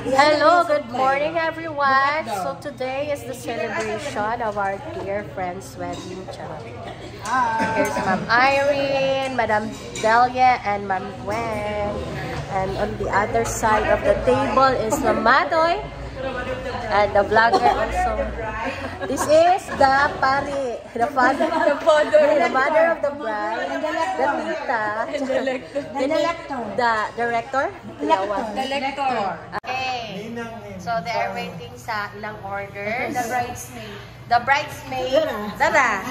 Hello, good morning everyone. So today is the celebration of our dear friend's wedding. Here's Ma'am Irene, Madam Delia, and Ma'am Gwen. And on the other side of the table is Ma'am Madoy and the vlogger also. This is the pari, the mother of the bride, the tita, the director. Okay. So they are waiting sa ilang orders. The bridesmaid. The bridesmaid. Dara.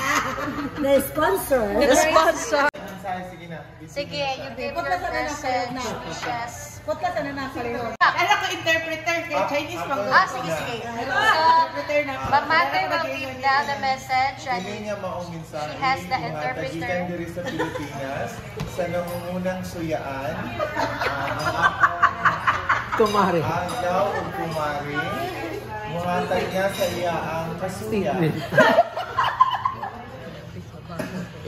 The sponsor. The sponsor. Sige na. Sige, you give your message, wishes. Putla sa nanakaliw. Ano ko interpreter kay Chinese pang Sige. interpreter na. But Mother will give now the message and Hindi niya mauminsahe. she has the interpreter. Tagikan diri sa Pilipinas sa nangungunang suyaan. Kumari. Ayaw o kumari. Muhatag niya sa iyaang kasuya.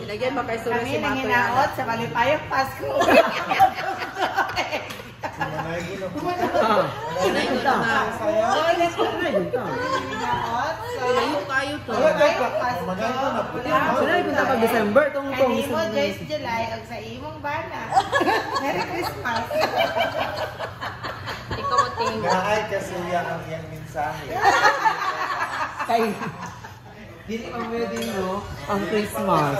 Ilagyan mo kay Sura Kami si Mato. nanginaot sa Malipayang Pasko. Manay ko na po. Nanginaot Kayo to. Manay ko na po. Sinay ko sa December. Kani mo, Joyce July, ang sa imong bana. Merry Christmas. Ikaw mo tingin. Naay kasuya ang iyang mensahe. Kay dili ang wedding mo ang Christmas.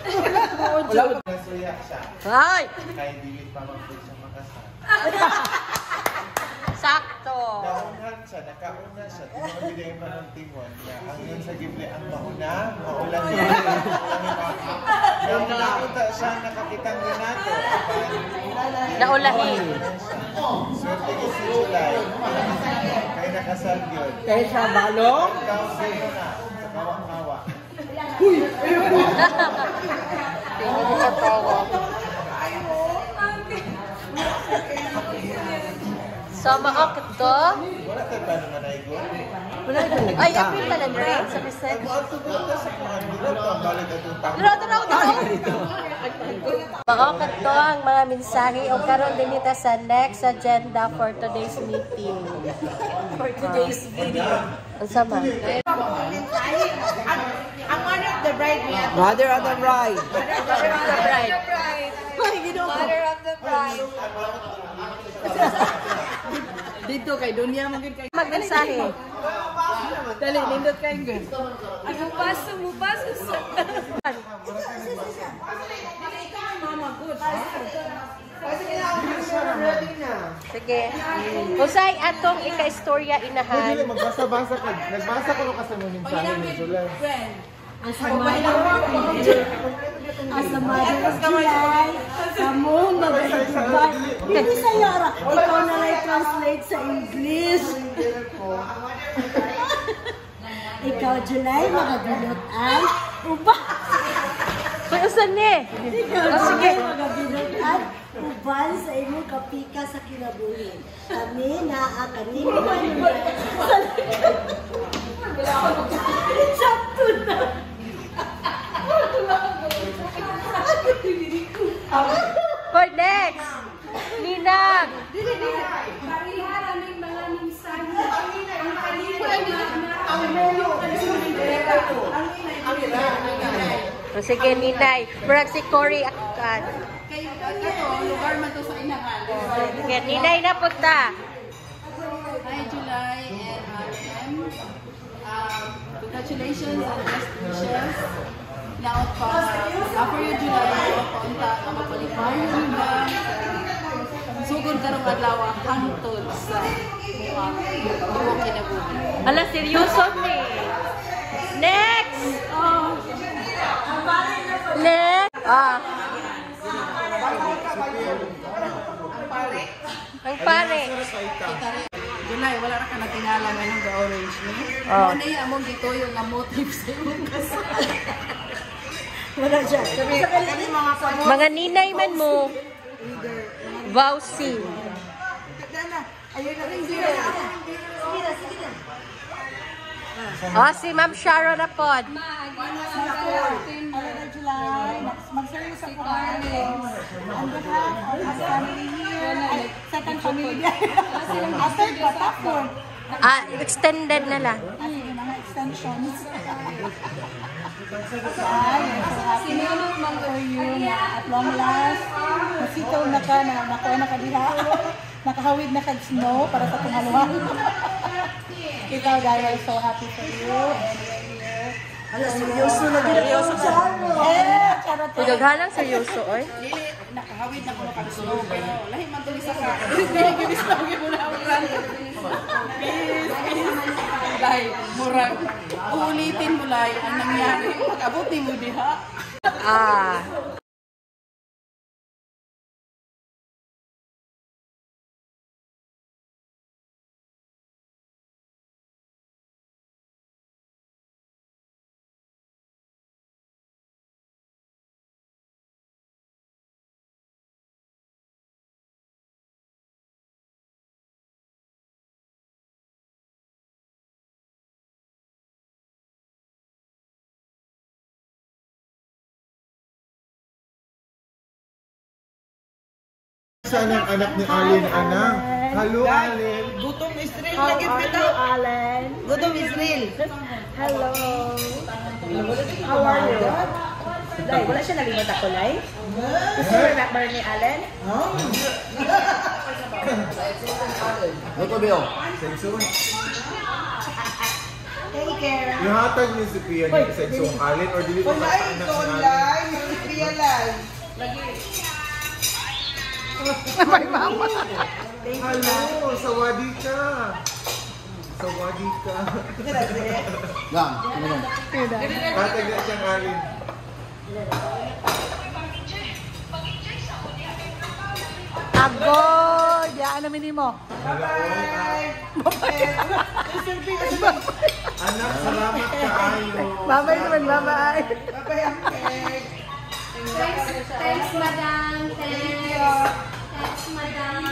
Wala kasuya siya. Ay! Kay dili pa magpud siya makasal. Sakto. Naunhan siya, nakauna siya. Tumabili yung panuntimon niya. Ang yun sa Ghibli, ang mauna, maulan niya. Yung nakita siya, nakakitang Renato. Naulahin. Swerte ko si July. Kaya nakasal yun. Kay sa balong. Ikaw sino na, sa kawang-kawa. Tingin ko sa tawa. So, maokit to. Wala tayo ba naman ay ko? Wala ka lagi. Ay, apil ka lang rin sa message. Ang tumunta sa kuhan, dito ang balik at yung tama. Maokit to ang mga mensahe o karon din ita sa next agenda for today's meeting. For today's video. Ang sama. Ang mother of the bride niya. Mother of the bride. Mother of the bride. Mother of the bride. Dito kay Dunya magid kay Magmensahe. Dali nindot kay good. Ako paso mo paso sa. Mama good. Sige. Usay atong ika-istorya Pwede inahan. lang, magbasa-basa ka. Nagbasa ko lang kasi ng mensahe ni July. Asa mother of July, kamu magayuban. Hindi sa yara, ikaw na lang translate sa English. Ikaw July, magabinutan. Uba! Kaya saan ni? Ikaw July, magabinutan. Uban sa imong kapika sa kinabuhi. Kami naakatimuan mo. Sakto na. For next! Ninang! O sige, Ninay. Murag si Cory Akan. Lugar man to sa inahan. Sige, Ninay na punta. Hi July and RM. Congratulations and best wishes. Now pa, after you July, paunta ka mapalipayon ba? Sugod karong adlaw hangtod sa buwang kinabuhi. Ala, seryoso ni. Next! Next! Ang pare. July, wala ra ka natingala ng the orange ni. Oh. Ano yung among dito yung motive sa imong kasal. Wala siya. Kami mga pamor. Mga ninay man mo. Vowsy. Ayun na rin Sige na. Si Ma'am Sharon na pod. July, mag-service sa Kumarin. On behalf of our family Second family dia. After kota fourth. Extended na lang. Mga extensions. Sinunod man For you na at long last, nasitaw na ka na nakuha na ka diha. Nakahawid na ka snow para sa tungaluhan. Ikaw, Daya, so happy for you. And we're here. Ano, seryoso na seryoso ka. Charot. Pagaghalang seryoso, oy. nakahawid na ko na snow pero lahi man tuloy sa ka. Hindi gibis na gyud na ang plan. Dai, murag ulitin mo lay ang nangyari. Pag-abot ni mo diha. Saan ang anak ni Alin, anak? Hello, Alin. Gutom Israel lagi bitaw. Alan. Gutom Israel. Hello. How are you? Lai, wala siya nalimot ako, Lai. Gusto mo remember ni Alan? Gutom Bill. Take care. Ihatag ni si Pia ni sa isang Alin or dili ko sa anak ni Alin? May mama. Hello, sawadi ka. Sawadi ka. Lang, ano? Hatag na siyang Alin. Agod! Yaan namin ni mo. Anak, salamat ka ayo. Bye-bye naman, bye-bye. Thanks, madam. Thanks, madam.